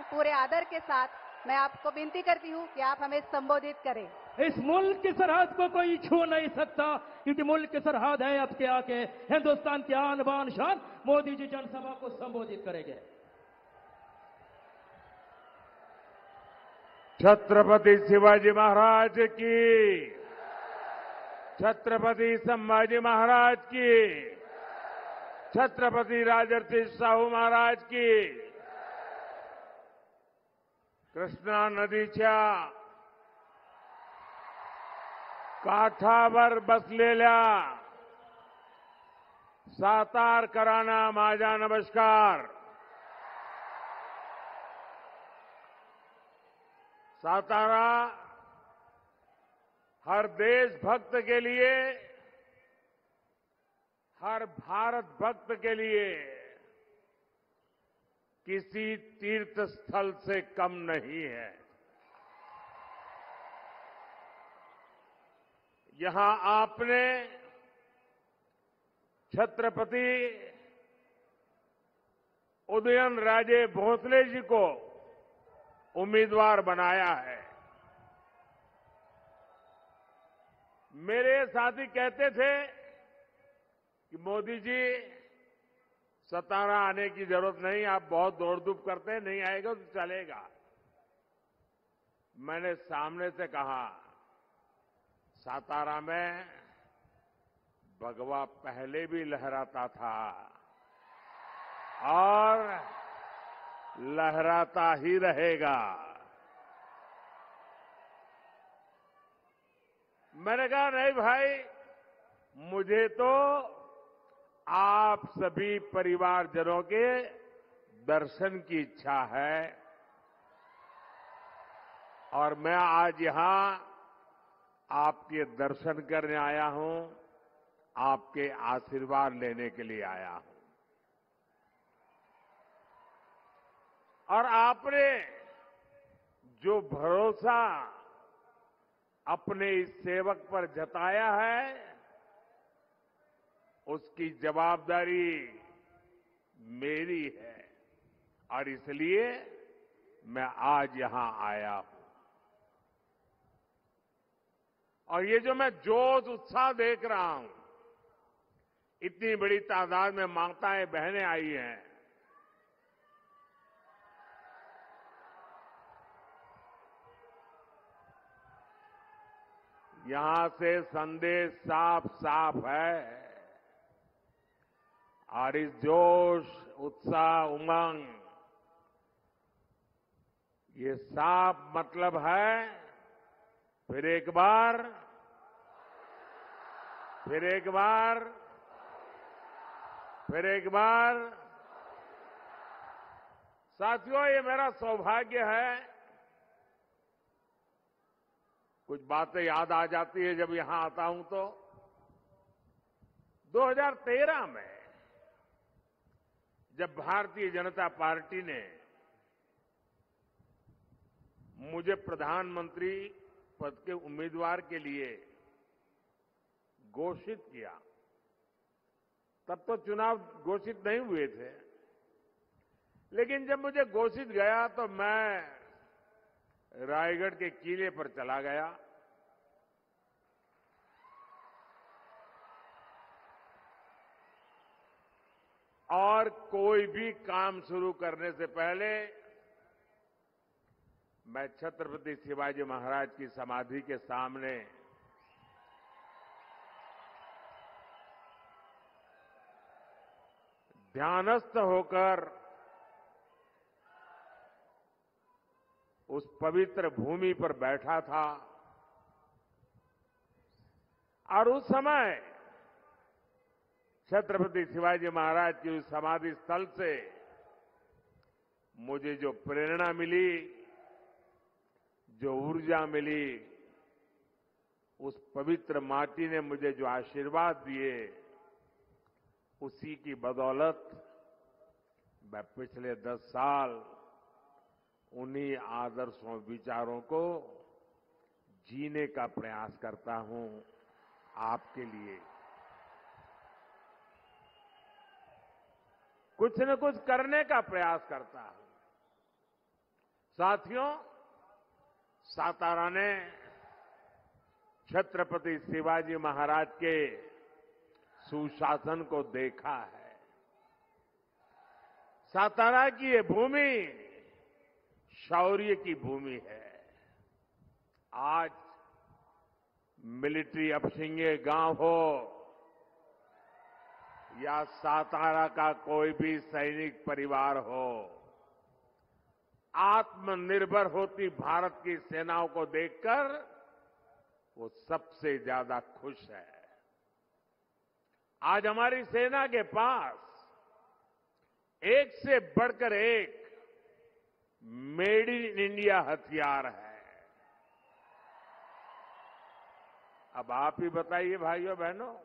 पूरे आदर के साथ मैं आपको विनती करती हूं कि आप हमें संबोधित करें। इस मुल्क की सरहद को कोई छू नहीं सकता, क्योंकि मुल्क की सरहद है आपके आके। हिंदुस्तान की आन बान शान मोदी जी जनसभा को संबोधित करेंगे। छत्रपति शिवाजी महाराज की, छत्रपति संभाजी महाराज की, छत्रपति राजर्षि शाहू महाराज की। कृष्णा नदीच्या काठावर बसलेल्या सातारकरांना माझा नमस्कार। सातारा हर देशभक्त के लिए, हर भारत भक्त के लिए किसी तीर्थ स्थल से कम नहीं है। यहां आपने छत्रपति उदयन राजे भोसले जी को उम्मीदवार बनाया है। मेरे साथी कहते थे कि मोदी जी सतारा आने की जरूरत नहीं, आप बहुत दौड़ धूप करते हैं, नहीं आएगा तो चलेगा। मैंने सामने से कहा, सातारा में भगवा पहले भी लहराता था और लहराता ही रहेगा। मैंने कहा नहीं भाई, मुझे तो आप सभी परिवारजनों के दर्शन की इच्छा है और मैं आज यहां आपके दर्शन करने आया हूं, आपके आशीर्वाद लेने के लिए आया हूं। और आपने जो भरोसा अपने इस सेवक पर जताया है, उसकी जवाबदारी मेरी है और इसलिए मैं आज यहां आया हूं। और ये जो मैं जोश उत्साह देख रहा हूं, इतनी बड़ी तादाद में माताएं बहनें आई हैं, यहां से संदेश साफ साफ है और इस जोश, उत्साह, उमंग, ये साफ मतलब है फिर एक बार, फिर एक बार, फिर एक बार। साथियों, ये मेरा सौभाग्य है, कुछ बातें याद आ जाती है जब यहां आता हूं तो 2013 में जब भारतीय जनता पार्टी ने मुझे प्रधानमंत्री पद के उम्मीदवार के लिए घोषित किया, तब तो चुनाव घोषित नहीं हुए थे, लेकिन जब मुझे घोषित गया तो मैं रायगढ़ के किले पर चला गया और कोई भी काम शुरू करने से पहले मैं छत्रपति शिवाजी महाराज की समाधि के सामने ध्यानस्थ होकर उस पवित्र भूमि पर बैठा था और उस समय छत्रपति शिवाजी महाराज की उस समाधि स्थल से मुझे जो प्रेरणा मिली, जो ऊर्जा मिली, उस पवित्र माटी ने मुझे जो आशीर्वाद दिए, उसी की बदौलत मैं पिछले 10 साल उन्हीं आदर्शों, विचारों को जीने का प्रयास करता हूं आपके लिए। कुछ न कुछ करने का प्रयास करता हूं साथियों, सातारा ने छत्रपति शिवाजी महाराज के सुशासन को देखा है। सातारा की ये भूमि शौर्य की भूमि है। आज मिलिट्री अपशिंगे गांव हो या सातारा का कोई भी सैनिक परिवार हो, आत्मनिर्भर होती भारत की सेनाओं को देखकर वो सबसे ज्यादा खुश है। आज हमारी सेना के पास एक से बढ़कर एक मेड इन इंडिया हथियार है। अब आप ही बताइए भाइयों बहनों,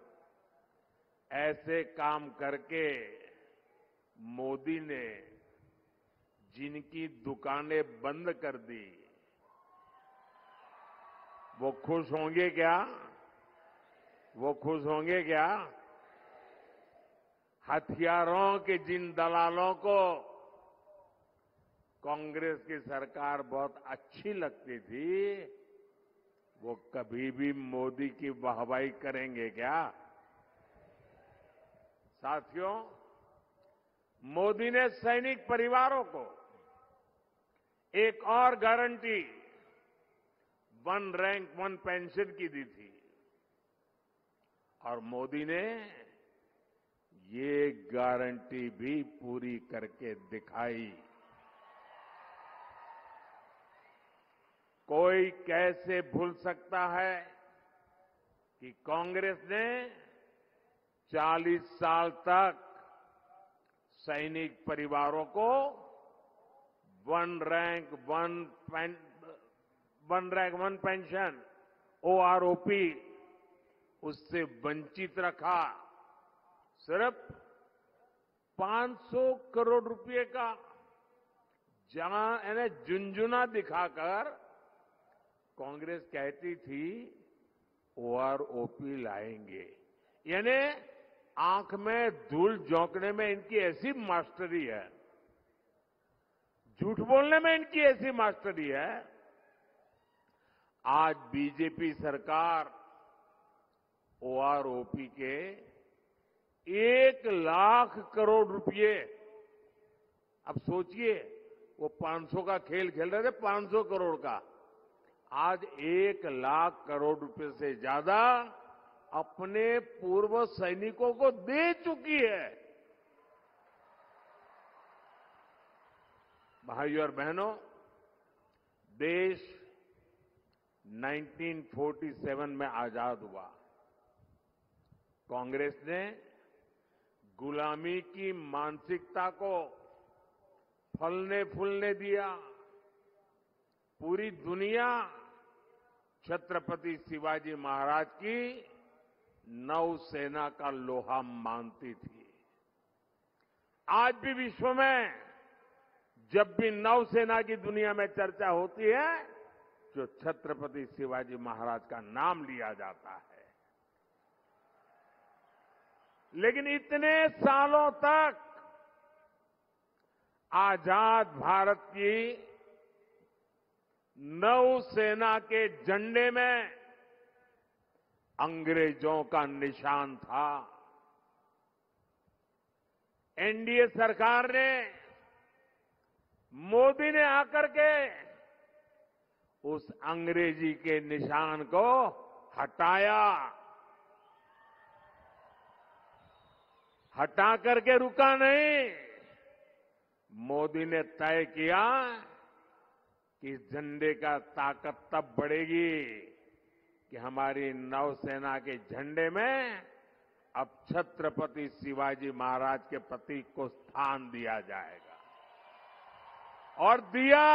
ऐसे काम करके मोदी ने जिनकी दुकानें बंद कर दी, वो खुश होंगे क्या? वो खुश होंगे क्या? हथियारों के जिन दलालों को कांग्रेस की सरकार बहुत अच्छी लगती थी, वो कभी भी मोदी की वाहवाही करेंगे क्या? साथियों, मोदी ने सैनिक परिवारों को एक और guarantee one rank one pension की दी थी और मोदी ने ये गारंटी भी पूरी करके दिखाई। कोई कैसे भूल सकता है कि कांग्रेस ने 40 साल तक सैनिक परिवारों को one rank one pension OROP उससे वंचित रखा। सिर्फ 500 करोड़ रुपए का यानी झुंझुना दिखाकर कांग्रेस कहती थी ओआरओपी लाएंगे, यानी आंख में धूल झोंकने में इनकी ऐसी मास्टरी है, झूठ बोलने में इनकी ऐसी मास्टरी है। आज बीजेपी सरकार ओआरओपी के 1 लाख करोड़ रुपए, अब सोचिए वो 500 का खेल खेल रहे थे, 500 करोड़ का, आज 1 लाख करोड़ रुपए से ज्यादा अपने पूर्व सैनिकों को दे चुकी है। भाइयों और बहनों, देश 1947 में आजाद हुआ। कांग्रेस ने गुलामी की मानसिकता को फलने फूलने दिया। पूरी दुनिया छत्रपति शिवाजी महाराज की नौसेना का लोहा मानती थी। आज भी विश्व में जब भी नौसेना की दुनिया में चर्चा होती है, जो छत्रपति शिवाजी महाराज का नाम लिया जाता है। लेकिन इतने सालों तक आजाद भारत की नौसेना के झंडे में अंग्रेजों का निशान था। एनडीए सरकार ने, मोदी ने आकर के उस अंग्रेजी के निशान को हटाया। हटा करके रुका नहीं, मोदी ने तय किया कि झंडे का ताकत तब बढ़ेगी कि हमारी नौसेना के झंडे में अब छत्रपति शिवाजी महाराज के प्रतीक को स्थान दिया जाएगा। और दिया,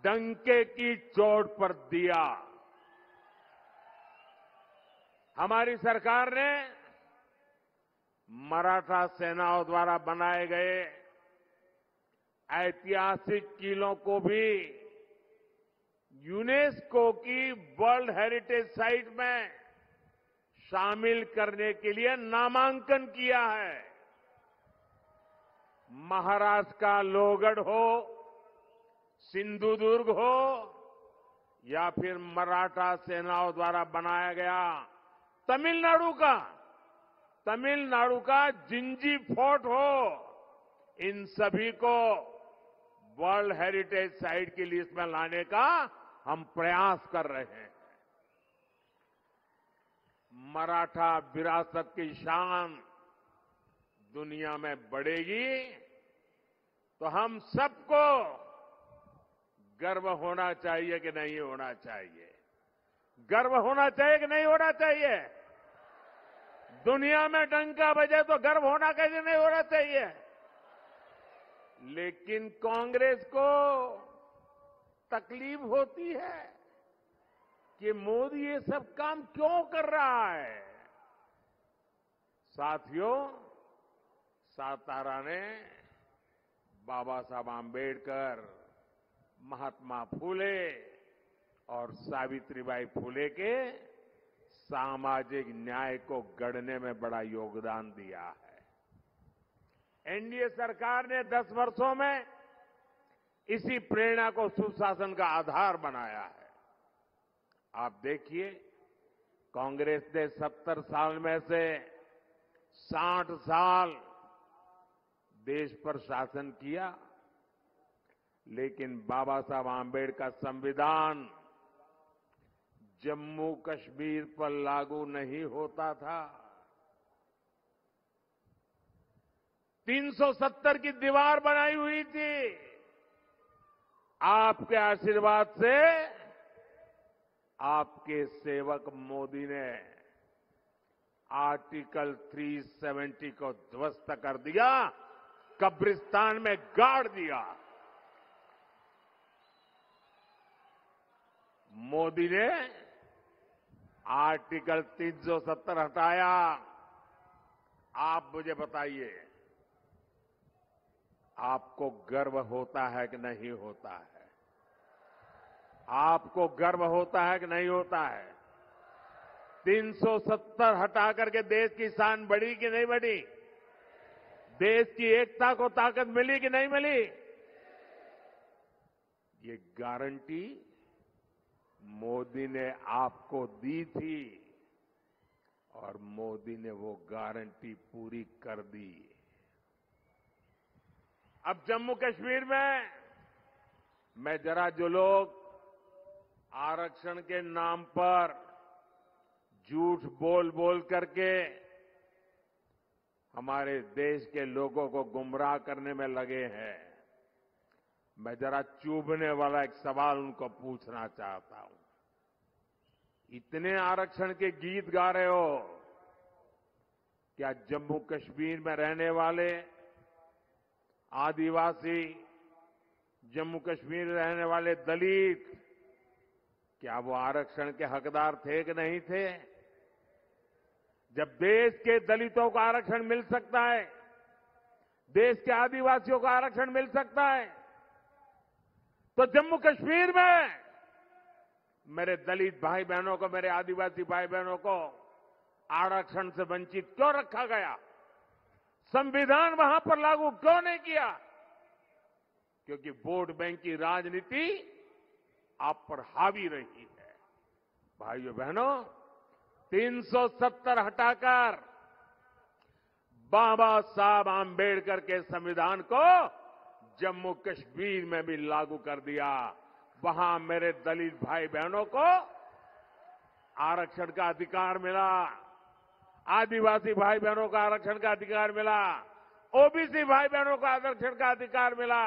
डंके की चोट पर दिया। हमारी सरकार ने मराठा सेनाओं द्वारा बनाए गए ऐतिहासिक किलों को भी यूनेस्को की वर्ल्ड हेरिटेज साइट में शामिल करने के लिए नामांकन किया है। महाराष्ट्र का लोहगढ़ हो, सिंधुदुर्ग हो या फिर मराठा सेनाओं द्वारा बनाया गया तमिलनाडु का जिंजी फोर्ट हो, इन सभी को वर्ल्ड हेरिटेज साइट की लिस्ट में लाने का हम प्रयास कर रहे हैं। मराठा विरासत की शान दुनिया में बढ़ेगी तो हम सबको गर्व होना चाहिए कि नहीं होना चाहिए? गर्व होना चाहिए कि नहीं होना चाहिए? दुनिया में डंका बजे तो गर्व होना कैसे नहीं होना चाहिए? लेकिन कांग्रेस को तकलीफ होती है कि मोदी ये सब काम क्यों कर रहा है। साथियों, सातारा ने बाबा साहब आंबेडकर, महात्मा फूले और सावित्रीबाई फूले के सामाजिक न्याय को गढ़ने में बड़ा योगदान दिया है। एनडीए सरकार ने 10 वर्षों में इसी प्रेरणा को सुशासन का आधार बनाया है। आप देखिए, कांग्रेस ने 70 साल में से 60 साल देश पर शासन किया, लेकिन बाबा साहब आंबेडकर का संविधान जम्मू कश्मीर पर लागू नहीं होता था। 370 की दीवार बनाई हुई थी। आपके आशीर्वाद से आपके सेवक मोदी ने आर्टिकल 370 को ध्वस्त कर दिया, कब्रिस्तान में गाड़ दिया। मोदी ने आर्टिकल 370 हटाया। आप मुझे बताइए, आपको गर्व होता है कि नहीं होता है? आपको गर्व होता है कि नहीं होता है? 370 हटा करके देश की शान बढ़ी कि नहीं बढ़ी? देश की एकता को ताकत मिली कि नहीं मिली? ये गारंटी मोदी ने आपको दी थी और मोदी ने वो गारंटी पूरी कर दी। अब जम्मू कश्मीर में मैं जरा जो लोग आरक्षण के नाम पर झूठ बोल बोल करके हमारे देश के लोगों को गुमराह करने में लगे हैं, मैं जरा चुभने वाला एक सवाल उनको पूछना चाहता हूं। इतने आरक्षण के गीत गा रहे हो, क्या जम्मू कश्मीर में रहने वाले आदिवासी, जम्मू कश्मीर में रहने वाले दलित, क्या वो आरक्षण के हकदार थे कि नहीं थे? जब देश के दलितों को आरक्षण मिल सकता है, देश के आदिवासियों को आरक्षण मिल सकता है, तो जम्मू कश्मीर में मेरे दलित भाई बहनों को, मेरे आदिवासी भाई बहनों को आरक्षण से वंचित क्यों रखा गया? संविधान वहां पर लागू क्यों नहीं किया? क्योंकि वोट बैंक की राजनीति आप पर हावी रही है। भाइयों बहनों, 370 हटाकर बाबा साहब आंबेडकर के संविधान को जम्मू कश्मीर में भी लागू कर दिया। वहां मेरे दलित भाई बहनों को आरक्षण का अधिकार मिला, आदिवासी भाई बहनों को आरक्षण का अधिकार मिला, ओबीसी भाई बहनों को आरक्षण का अधिकार मिला।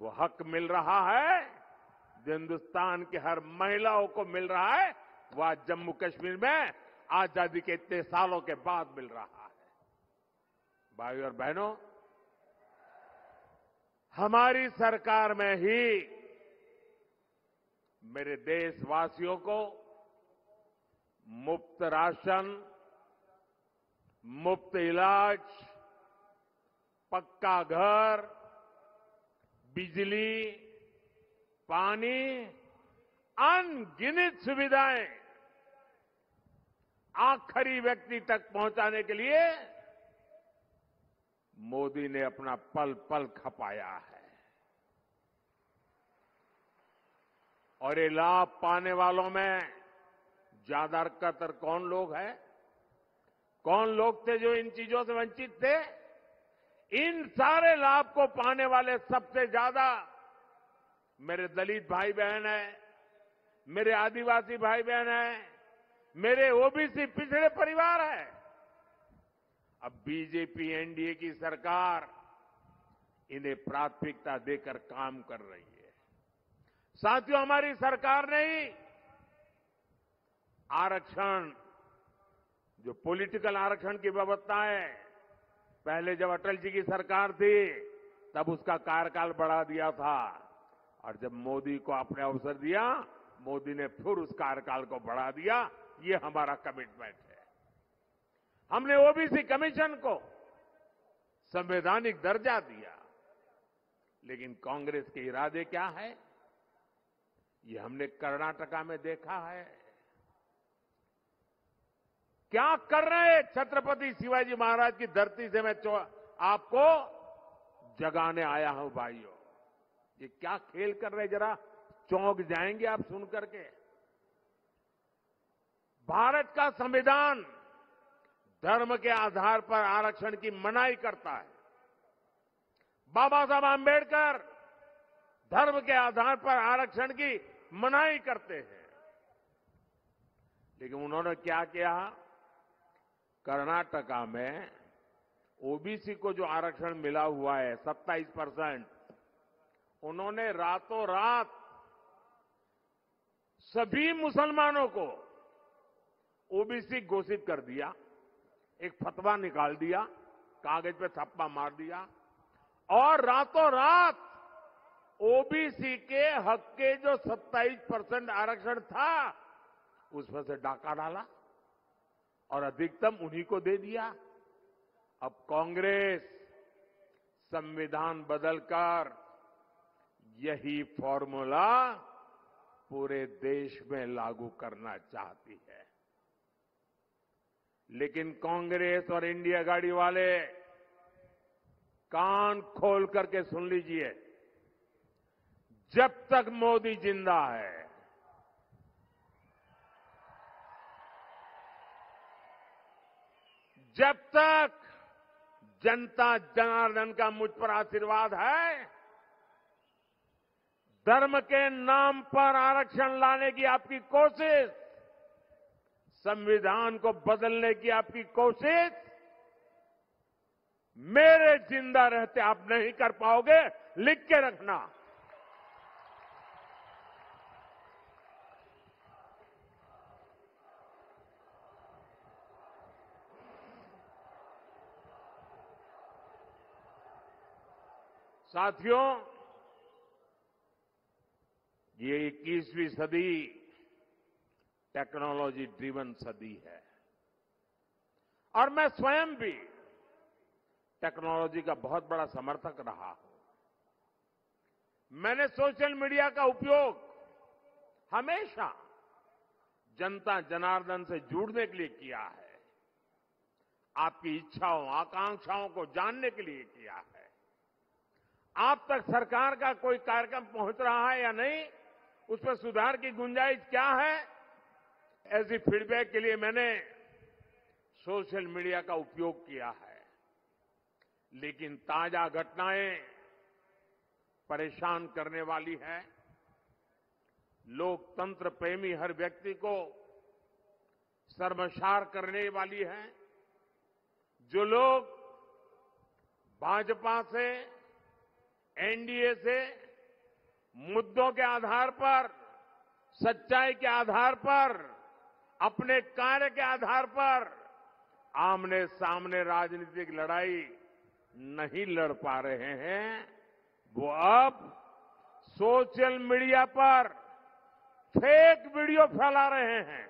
वो हक मिल रहा है जो हिंदुस्तान के हर महिलाओं को मिल रहा है, वो आज जम्मू कश्मीर में आजादी के इतने सालों के बाद मिल रहा है। भाइयों और बहनों, हमारी सरकार में ही मेरे देशवासियों को मुफ्त राशन, मुफ्त इलाज, पक्का घर, बिजली, पानी, अनगिनत सुविधाएं आखिरी व्यक्ति तक पहुंचाने के लिए मोदी ने अपना पल पल खपाया है। और ये लाभ पाने वालों में ज्यादातर कौन लोग हैं? कौन लोग थे जो इन चीजों से वंचित थे? इन सारे लाभ को पाने वाले सबसे ज्यादा मेरे दलित भाई बहन हैं, मेरे आदिवासी भाई बहन हैं, मेरे ओबीसी पिछड़े परिवार हैं। अब बीजेपी एनडीए की सरकार इन्हें प्राथमिकता देकर काम कर रही है। साथियों, हमारी सरकार ने ही आरक्षण, जो पॉलिटिकल आरक्षण की व्यवस्था है, पहले जब अटल जी की सरकार थी तब उसका कार्यकाल बढ़ा दिया था, और जब मोदी को आपने अवसर दिया, मोदी ने फिर उस कार्यकाल को बढ़ा दिया। ये हमारा कमिटमेंट है। हमने ओबीसी कमीशन को संवैधानिक दर्जा दिया, लेकिन कांग्रेस के इरादे क्या है, ये हमने कर्नाटका में देखा है। क्या कर रहे हैं? छत्रपति शिवाजी महाराज की धरती से मैं आपको जगाने आया हूं भाइयों। ये क्या खेल कर रहे, जरा चौंक जाएंगे आप सुन करके। भारत का संविधान धर्म के आधार पर आरक्षण की मनाही करता है। बाबा साहब आंबेडकर धर्म के आधार पर आरक्षण की मनाही करते हैं, लेकिन उन्होंने क्या किया? कर्नाटका में ओबीसी को जो आरक्षण मिला हुआ है 27%, उन्होंने रातों रात सभी मुसलमानों को ओबीसी घोषित कर दिया। एक फतवा निकाल दिया, कागज पे थप्पा मार दिया, और रातों रात ओबीसी के हक के जो 27% आरक्षण था उसमें से डाका डाला और अधिकतम उन्हीं को दे दिया। अब कांग्रेस संविधान बदलकर यही फॉर्मूला पूरे देश में लागू करना चाहती है, लेकिन कांग्रेस और इंडिया गाड़ी वाले कान खोल करके सुन लीजिए, जब तक मोदी जिंदा है, जब तक जनता जनार्दन का मुझ पर आशीर्वाद है, धर्म के नाम पर आरक्षण लाने की आपकी कोशिश, संविधान को बदलने की आपकी कोशिश, मेरे जिंदा रहते आप नहीं कर पाओगे। लिख के रखना। साथियों, ये 21वीं सदी टेक्नोलॉजी ड्रिवन सदी है, और मैं स्वयं भी टेक्नोलॉजी का बहुत बड़ा समर्थक रहा हूं। मैंने सोशल मीडिया का उपयोग हमेशा जनता जनार्दन से जुड़ने के लिए किया है, आपकी इच्छाओं आकांक्षाओं को जानने के लिए किया है। आप तक सरकार का कोई कार्यक्रम पहुंच रहा है या नहीं, उसमें सुधार की गुंजाइश क्या है, ऐसी फीडबैक के लिए मैंने सोशल मीडिया का उपयोग किया है। लेकिन ताजा घटनाएं परेशान करने वाली है। लोकतंत्र प्रेमी हर व्यक्ति को शर्मसार करने वाली है। जो लोग भाजपा से, एनडीए से मुद्दों के आधार पर, सच्चाई के आधार पर, अपने कार्य के आधार पर आमने सामने राजनीतिक लड़ाई नहीं लड़ पा रहे हैं, वो अब सोशल मीडिया पर फेक वीडियो फैला रहे हैं।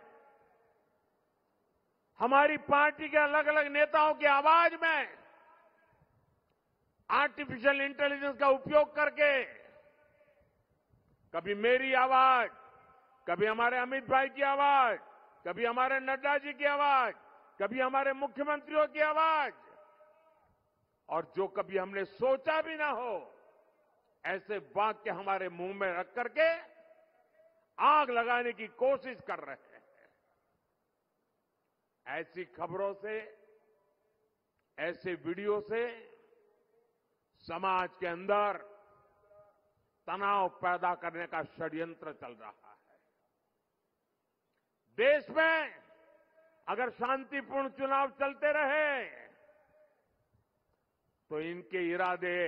हमारी पार्टी के अलग अलग नेताओं की आवाज में आर्टिफिशियल इंटेलिजेंस का उपयोग करके कभी मेरी आवाज, कभी हमारे अमित भाई की आवाज, कभी हमारे नड्डा जी की आवाज, कभी हमारे मुख्यमंत्रियों की आवाज, और जो कभी हमने सोचा भी ना हो, ऐसे वाक्य हमारे मुंह में रख करके आग लगाने की कोशिश कर रहे हैं। ऐसी खबरों से, ऐसे वीडियो से समाज के अंदर तनाव पैदा करने का षड्यंत्र चल रहा है। देश में अगर शांतिपूर्ण चुनाव चलते रहे तो इनके इरादे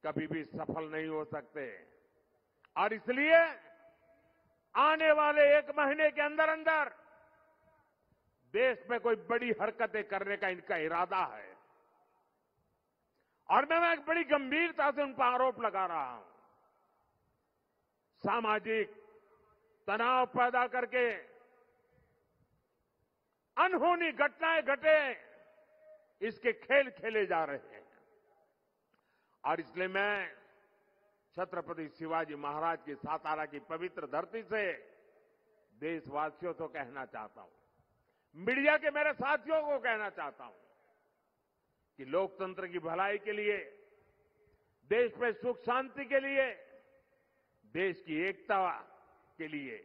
कभी भी सफल नहीं हो सकते और इसलिए आने वाले 1 महीने के अंदर अंदर देश में कोई बड़ी हरकतें करने का इनका इरादा है और मैं एक बड़ी गंभीरता से उन पर आरोप लगा रहा हूं। सामाजिक तनाव पैदा करके अनहोनी घटनाएं घटे, इसके खेल खेले जा रहे हैं और इसलिए मैं छत्रपति शिवाजी महाराज की सातारा की पवित्र धरती से देशवासियों को कहना चाहता हूं, मीडिया के मेरे साथियों को कहना चाहता हूं कि लोकतंत्र की भलाई के लिए, देश में सुख शांति के लिए, देश की एकता के लिए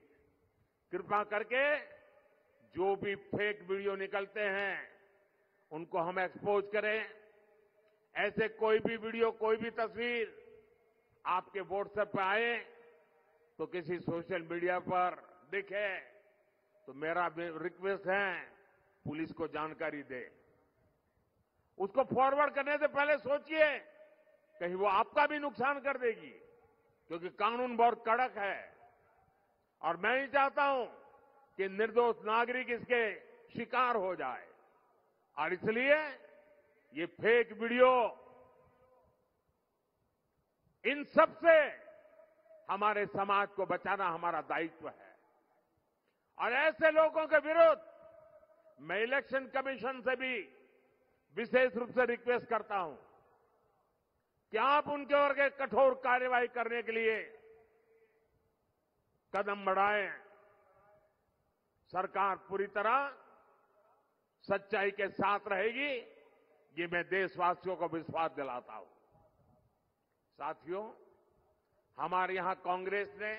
कृपा करके जो भी फेक वीडियो निकलते हैं उनको हम एक्सपोज करें। ऐसे कोई भी वीडियो, कोई भी तस्वीर आपके व्हाट्सएप पर आए तो किसी सोशल मीडिया पर दिखे तो मेरा रिक्वेस्ट है पुलिस को जानकारी दे। उसको फॉरवर्ड करने से पहले सोचिए कहीं वो आपका भी नुकसान कर देगी, क्योंकि कानून बहुत कड़क है और मैं नहीं चाहता हूं कि निर्दोष नागरिक इसके शिकार हो जाए और इसलिए ये फेक वीडियो, इन सब से हमारे समाज को बचाना हमारा दायित्व है और ऐसे लोगों के विरुद्ध मैं इलेक्शन कमीशन से भी विशेष रूप से रिक्वेस्ट करता हूं कि आप उनके ओर कठोर कार्रवाई करने के लिए कदम बढ़ाएं। सरकार पूरी तरह सच्चाई के साथ रहेगी, ये मैं देशवासियों को विश्वास दिलाता हूं। साथियों, हमारे यहां कांग्रेस ने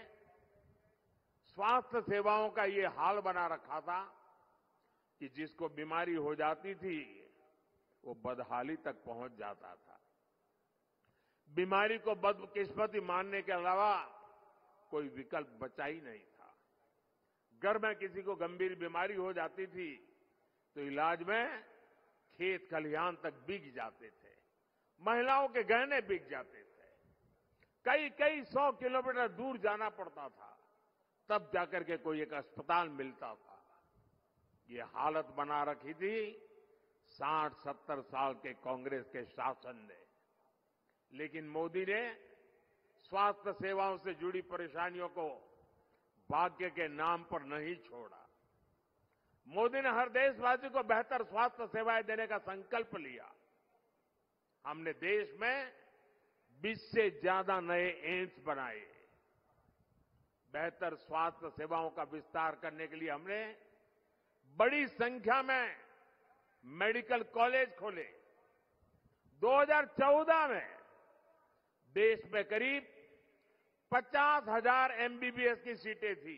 स्वास्थ्य सेवाओं का ये हाल बना रखा था कि जिसको बीमारी हो जाती थी वो बदहाली तक पहुंच जाता था। बीमारी को बदकिस्मती मानने के अलावा कोई विकल्प बचा ही नहीं था। घर में किसी को गंभीर बीमारी हो जाती थी तो इलाज में खेत खलिहान तक बिक जाते थे, महिलाओं के गहने बिक जाते थे, कई 100 किलोमीटर दूर जाना पड़ता था, तब जाकर के कोई एक अस्पताल मिलता था। ये हालत बना रखी थी 60-70 साल के कांग्रेस के शासन ने। लेकिन मोदी ने स्वास्थ्य सेवाओं से जुड़ी परेशानियों को भाग्य के नाम पर नहीं छोड़ा। मोदी ने हर देशवासी को बेहतर स्वास्थ्य सेवाएं देने का संकल्प लिया। हमने देश में 20 से ज्यादा नए एम्स बनाए। बेहतर स्वास्थ्य सेवाओं का विस्तार करने के लिए हमने बड़ी संख्या में मेडिकल कॉलेज खोले। 2014 में देश में करीब 50,000 एमबीबीएस की सीटें थी,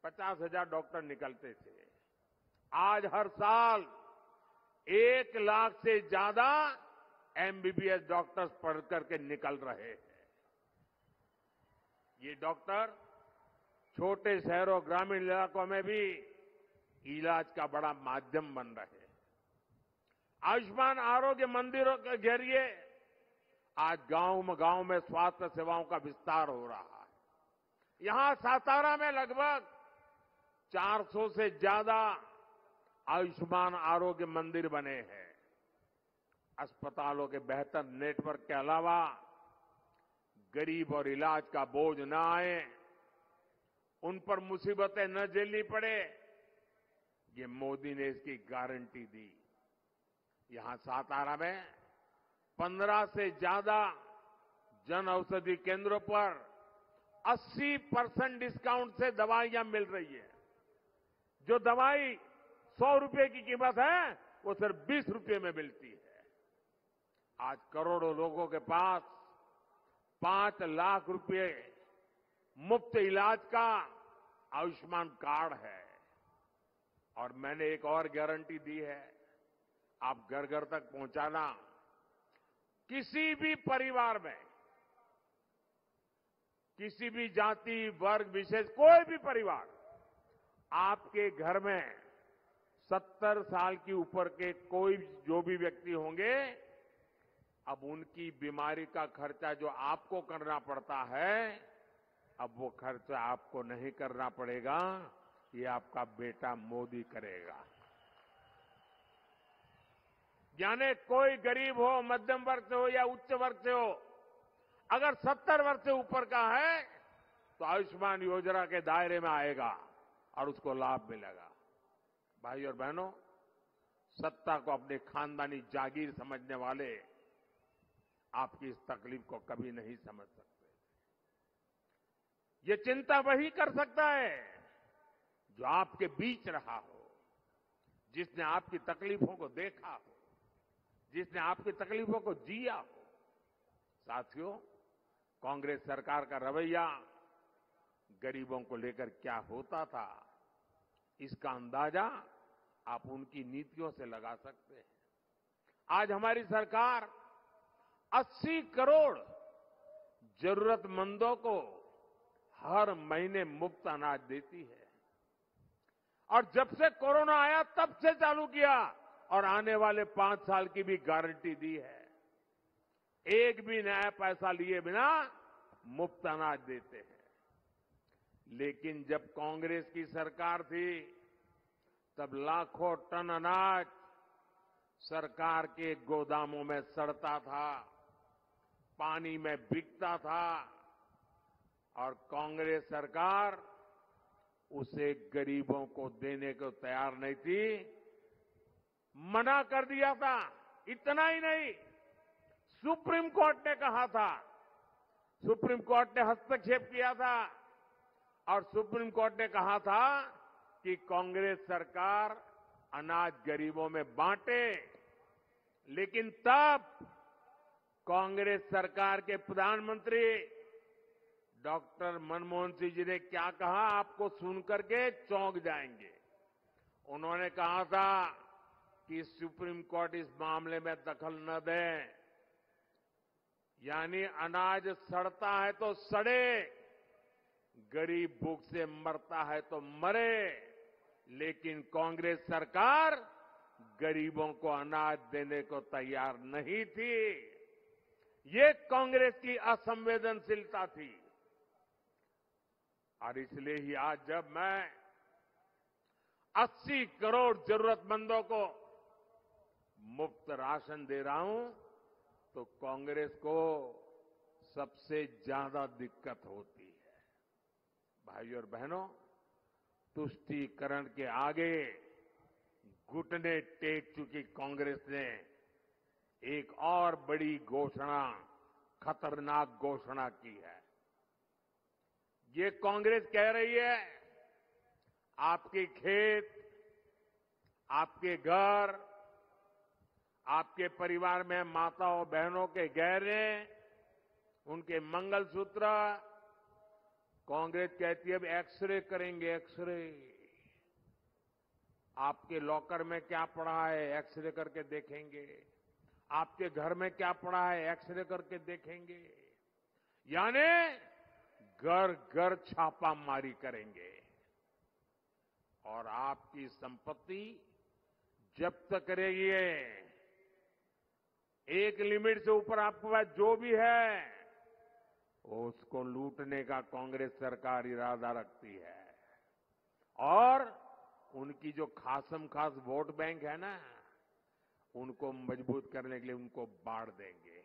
50,000 डॉक्टर निकलते थे। आज हर साल 1 लाख से ज्यादा एमबीबीएस डॉक्टर्स पढ़ करके निकल रहे हैं। ये डॉक्टर छोटे शहरों, ग्रामीण इलाकों में भी इलाज का बड़ा माध्यम बन रहे हैं। आयुष्मान आरोग्य मंदिरों के जरिए आज गांव में स्वास्थ्य सेवाओं का विस्तार हो रहा है। यहां सातारा में लगभग 400 से ज्यादा आयुष्मान आरोग्य मंदिर बने हैं। अस्पतालों के बेहतर नेटवर्क के अलावा गरीब और इलाज का बोझ न आए, उन पर मुसीबतें न झेलनी पड़े, ये मोदी ने इसकी गारंटी दी। यहां सातारा में 15 से ज्यादा जन औषधि केंद्रों पर 80% डिस्काउंट से दवाइयां मिल रही है। जो दवाई 100 रुपए की कीमत है वो सिर्फ 20 रुपए में मिलती है। आज करोड़ों लोगों के पास 5 लाख रुपए मुफ्त इलाज का आयुष्मान कार्ड है। और मैंने एक और गारंटी दी है, आप घर घर तक पहुंचाना। किसी भी परिवार में, किसी भी जाति वर्ग विशेष, कोई भी परिवार, आपके घर में 70 साल की ऊपर के कोई जो भी व्यक्ति होंगे, अब उनकी बीमारी का खर्चा जो आपको करना पड़ता है, अब वो खर्चा आपको नहीं करना पड़ेगा, ये आपका बेटा मोदी करेगा। यानी कोई गरीब हो, मध्यम वर्ग से हो या उच्च वर्ग से हो, अगर 70 वर्ष से ऊपर का है तो आयुष्मान योजना के दायरे में आएगा और उसको लाभ मिलेगा। भाई और बहनों, सत्ता को अपने खानदानी जागीर समझने वाले आपकी इस तकलीफ को कभी नहीं समझ सकते। ये चिंता वही कर सकता है जो आपके बीच रहा हो, जिसने आपकी तकलीफों को देखा हो, जिसने आपकी तकलीफों को जिया हो। साथियों, कांग्रेस सरकार का रवैया गरीबों को लेकर क्या होता था, इसका अंदाजा आप उनकी नीतियों से लगा सकते हैं। आज हमारी सरकार 80 करोड़ जरूरतमंदों को हर महीने मुफ्त अनाज देती है। और जब से कोरोना आया तब से चालू किया और आने वाले 5 साल की भी गारंटी दी है। एक भी नया पैसा लिए बिना मुफ्त अनाज देते हैं। लेकिन जब कांग्रेस की सरकार थी तब लाखों टन अनाज सरकार के गोदामों में सड़ता था, पानी में बिकता था और कांग्रेस सरकार उसे गरीबों को देने को तैयार नहीं थी, मना कर दिया था। इतना ही नहीं, सुप्रीम कोर्ट ने कहा था, सुप्रीम कोर्ट ने हस्तक्षेप किया था और सुप्रीम कोर्ट ने कहा था कि कांग्रेस सरकार अनाज गरीबों में बांटे। लेकिन तब कांग्रेस सरकार के प्रधानमंत्री डॉक्टर मनमोहन सिंह जी ने क्या कहा, आपको सुनकर के चौंक जाएंगे। उन्होंने कहा था कि सुप्रीम कोर्ट इस मामले में दखल न दे, यानी अनाज सड़ता है तो सड़े, गरीब भूख से मरता है तो मरे, लेकिन कांग्रेस सरकार गरीबों को अनाज देने को तैयार नहीं थी। ये कांग्रेस की असंवेदनशीलता थी। और इसलिए ही आज जब मैं 80 करोड़ जरूरतमंदों को मुफ्त राशन दे रहा हूं तो कांग्रेस को सबसे ज्यादा दिक्कत होती है। भाइयों और बहनों, तुष्टीकरण के आगे घुटने टेक चुकी कांग्रेस ने एक और बड़ी घोषणा, खतरनाक घोषणा की है। ये कांग्रेस कह रही है आपके खेत, आपके घर, आपके परिवार में माताओं बहनों के गहने, उनके मंगलसूत्र, कांग्रेस कहती है अब एक्सरे करेंगे, एक्सरे। आपके लॉकर में क्या पड़ा है, एक्सरे करके देखेंगे। आपके घर में क्या पड़ा है, एक्सरे करके देखेंगे। यानी घर घर छापामारी करेंगे और आपकी संपत्ति जब्त करेगी। एक लिमिट से ऊपर आपके पास जो भी है उसको लूटने का कांग्रेस सरकार इरादा रखती है। और उनकी जो खासम खास वोट बैंक है ना, उनको मजबूत करने के लिए उनको बाढ़ देंगे।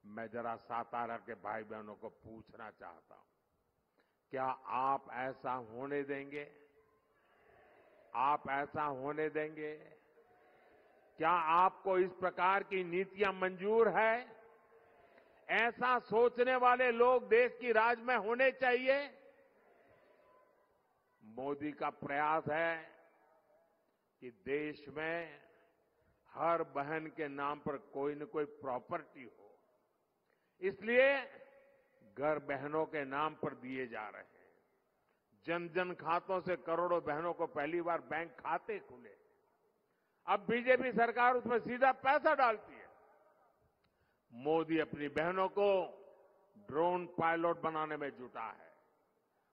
मैं जरा सातारा के भाई बहनों को पूछना चाहता हूं, क्या आप ऐसा होने देंगे? आप ऐसा होने देंगे? क्या आपको इस प्रकार की नीतियां मंजूर है? ऐसा सोचने वाले लोग देश की राज में होने चाहिए। मोदी का प्रयास है कि देश में हर बहन के नाम पर कोई न कोई प्रॉपर्टी हो। इसलिए घर बहनों के नाम पर दिए जा रहे हैं। जन जन खातों से करोड़ों बहनों को पहली बार बैंक खाते खुले। अब बीजेपी सरकार उसमें सीधा पैसा डालती है। मोदी अपनी बहनों को ड्रोन पायलट बनाने में जुटा है।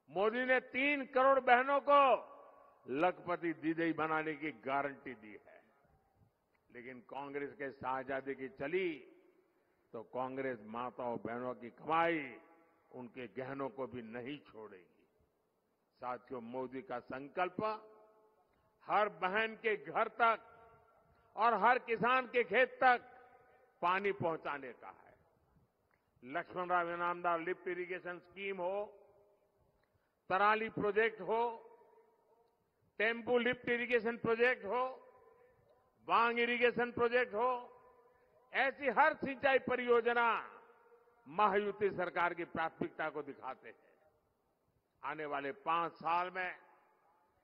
मोदी ने 3 करोड़ बहनों को लखपति दीदी बनाने की गारंटी दी है। लेकिन कांग्रेस के शाहजादे की चली तो कांग्रेस माताओं बहनों की कमाई, उनके गहनों को भी नहीं छोड़ेगी। साथियों, मोदी का संकल्प हर बहन के घर तक और हर किसान के खेत तक पानी पहुंचाने का है। Laxmanrao Inamdar lift irrigation scheme हो, तराली प्रोजेक्ट हो, टेम्पू लिफ्ट इरिगेशन प्रोजेक्ट हो, वांग इरिगेशन प्रोजेक्ट हो, ऐसी हर सिंचाई परियोजना महायुति सरकार की प्राथमिकता को दिखाते हैं। आने वाले 5 साल में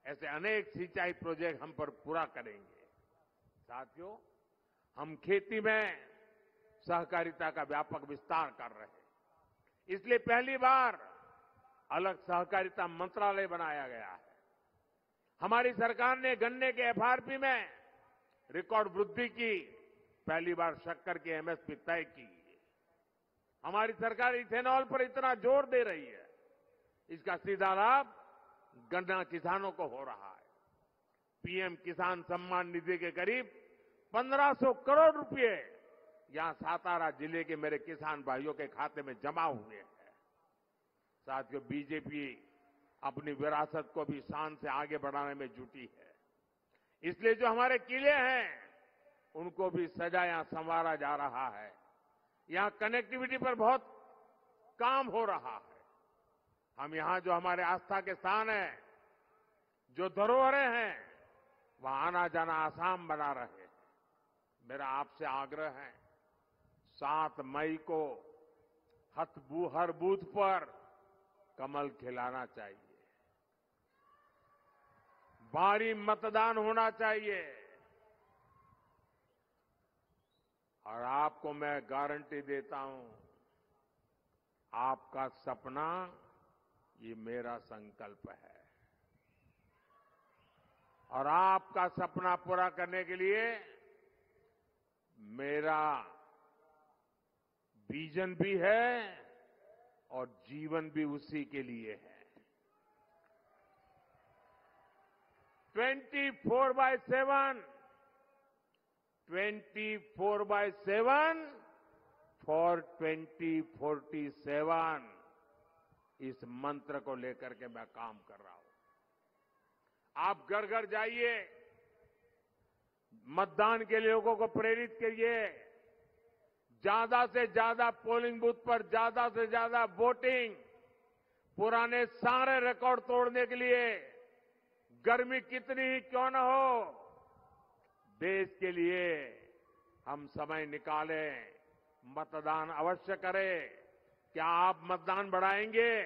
ऐसे अनेक सिंचाई प्रोजेक्ट हम पर पूरा करेंगे। साथियों, हम खेती में सहकारिता का व्यापक विस्तार कर रहे हैं। इसलिए पहली बार अलग सहकारिता मंत्रालय बनाया गया है। हमारी सरकार ने गन्ने के एफआरपी में रिकॉर्ड वृद्धि की। पहली बार शक्कर की एमएसपी तय की। हमारी सरकार इथेनॉल पर इतना जोर दे रही है, इसका सीधा लाभ गन्ना किसानों को हो रहा है। पीएम किसान सम्मान निधि के करीब 1500 करोड़ रुपए यहां सातारा जिले के मेरे किसान भाइयों के खाते में जमा हुए हैं। साथियों, बीजेपी अपनी विरासत को भी शान से आगे बढ़ाने में जुटी है। इसलिए जो हमारे किले हैं उनको भी सजाया संवारा जा रहा है। यहां कनेक्टिविटी पर बहुत काम हो रहा है। हम यहां जो हमारे आस्था के स्थान हैं, जो धरोहरें हैं, वहां आना जाना आसान बना रहे हैं। मेरा आपसे आग्रह है, 7 मई को हर बूथ पर कमल खिलाना चाहिए। भारी मतदान होना चाहिए। और आपको मैं गारंटी देता हूं, आपका सपना ये मेरा संकल्प है। और आपका सपना पूरा करने के लिए मेरा विजन भी है और जीवन भी उसी के लिए है। 24/7 फॉर 2047 इस मंत्र को लेकर के मैं काम कर रहा हूं। आप घर घर जाइए, मतदान के लोगों को प्रेरित करिए, ज्यादा से ज्यादा पोलिंग बूथ पर ज्यादा से ज्यादा वोटिंग, पुराने सारे रिकॉर्ड तोड़ने के लिए गर्मी कितनी ही क्यों न हो, देश के लिए हम समय निकालें, मतदान अवश्य करें। क्या आप मतदान बढ़ाएंगे?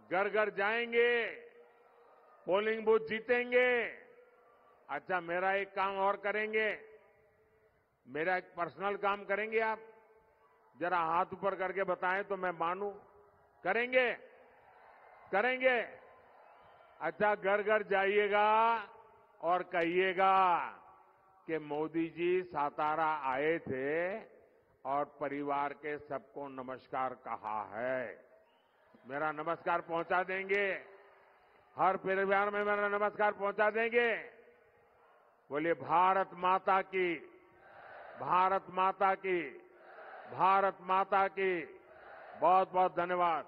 घर घर जाएंगे, पोलिंग बूथ जीतेंगे? अच्छा, मेरा एक काम और करेंगे, मेरा एक पर्सनल काम करेंगे आप? जरा हाथ ऊपर करके बताएं तो मैं मानूं। करेंगे? करेंगे? अच्छा, घर घर जाइएगा और कहिएगा कि मोदी जी सातारा आए थे और परिवार के सबको नमस्कार कहा है। मेरा नमस्कार पहुंचा देंगे? हर परिवार में मेरा नमस्कार पहुंचा देंगे? बोलिए भारत माता की, भारत माता की, भारत माता की। बहुत बहुत धन्यवाद।